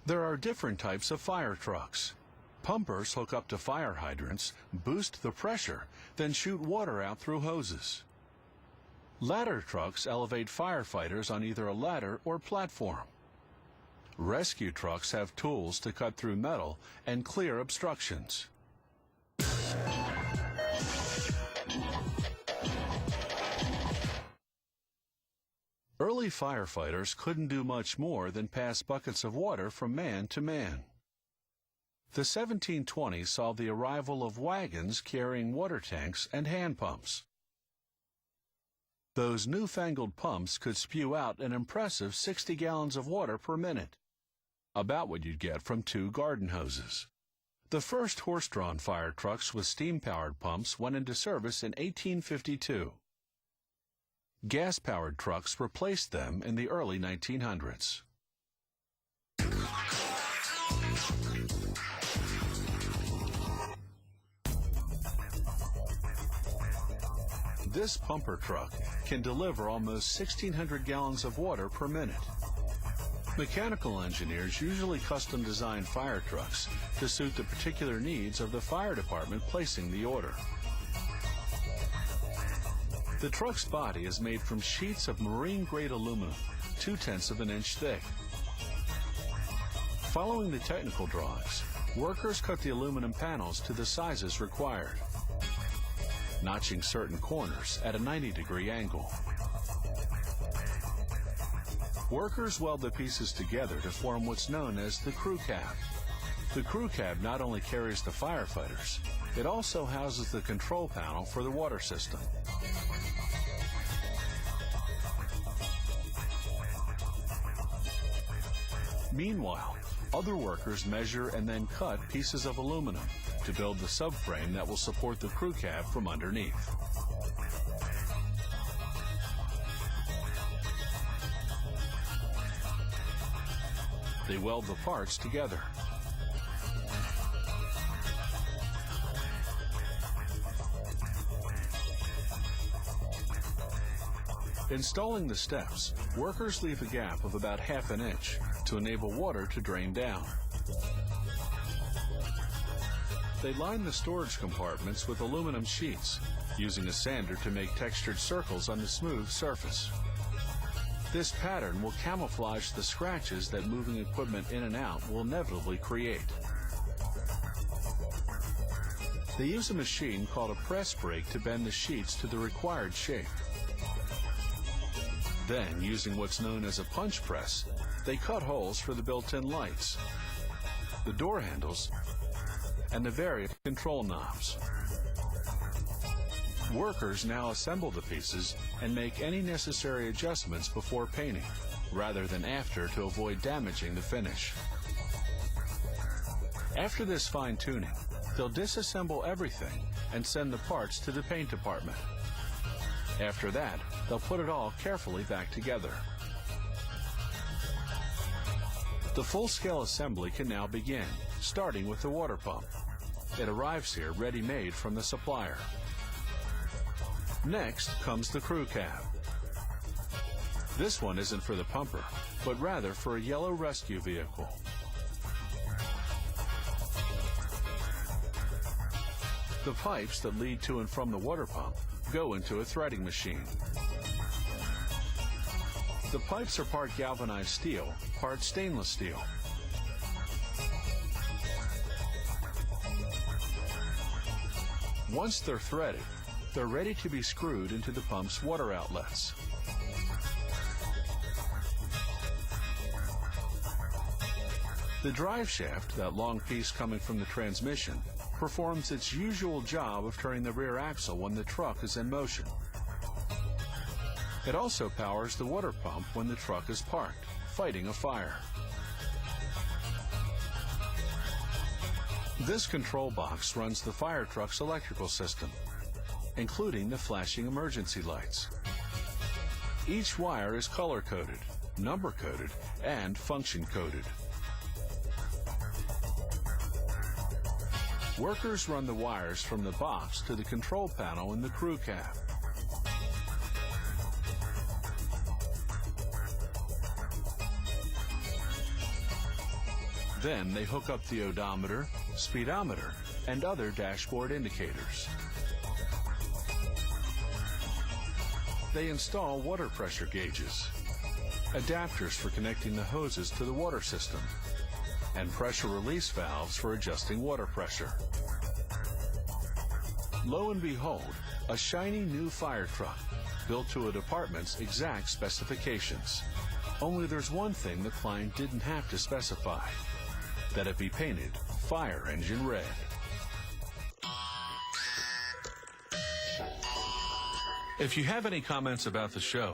There are different types of fire trucks. Pumpers hook up to fire hydrants, boost the pressure, then shoot water out through hoses. Ladder trucks elevate firefighters on either a ladder or platform. Rescue trucks have tools to cut through metal and clear obstructions. Early firefighters couldn't do much more than pass buckets of water from man to man. The 1720s saw the arrival of wagons carrying water tanks and hand pumps. Those newfangled pumps could spew out an impressive 60 gallons of water per minute, about what you'd get from 2 garden hoses. The first horse-drawn fire trucks with steam-powered pumps went into service in 1852. Gas-powered trucks replaced them in the early 1900s. This pumper truck can deliver almost 1,600 gallons of water per minute. Mechanical engineers usually custom design fire trucks to suit the particular needs of the fire department placing the order. The truck's body is made from sheets of marine-grade aluminum, 0.2 of an inch thick. Following the technical drawings, workers cut the aluminum panels to the sizes required, notching certain corners at a 90-degree angle. Workers weld the pieces together to form what's known as the crew cab. The crew cab not only carries the firefighters, it also houses the control panel for the water system. Meanwhile, other workers measure and then cut pieces of aluminum to build the subframe that will support the crew cab from underneath. They weld the parts together. Installing the steps, workers leave a gap of about ½ an inch to enable water to drain down. They line the storage compartments with aluminum sheets, using a sander to make textured circles on the smooth surface. This pattern will camouflage the scratches that moving equipment in and out will inevitably create. They use a machine called a press brake to bend the sheets to the required shape. Then, using what's known as a punch press, they cut holes for the built-in lights, the door handles, and the various control knobs. Workers now assemble the pieces and make any necessary adjustments before painting, rather than after, to avoid damaging the finish. After this fine-tuning, they'll disassemble everything and send the parts to the paint department. After that, they'll put it all carefully back together. The full-scale assembly can now begin, starting with the water pump. It arrives here ready-made from the supplier. Next comes the crew cab. This one isn't for the pumper, but rather for a yellow rescue vehicle. The pipes that lead to and from the water pump go into a threading machine. The pipes are part galvanized steel, part stainless steel. Once they're threaded, they're ready to be screwed into the pump's water outlets. The drive shaft, that long piece coming from the transmission, performs its usual job of turning the rear axle when the truck is in motion. It also powers the water pump when the truck is parked, fighting a fire. This control box runs the fire truck's electrical system, including the flashing emergency lights. Each wire is color-coded, number-coded, and function-coded. Workers run the wires from the box to the control panel in the crew cab. Then they hook up the odometer, speedometer, and other dashboard indicators. They install water pressure gauges, adapters for connecting the hoses to the water system, and pressure release valves for adjusting water pressure. Lo and behold, a shiny new fire truck built to a department's exact specifications. Only there's one thing the client didn't have to specify: that it be painted fire engine red. If you have any comments about the show,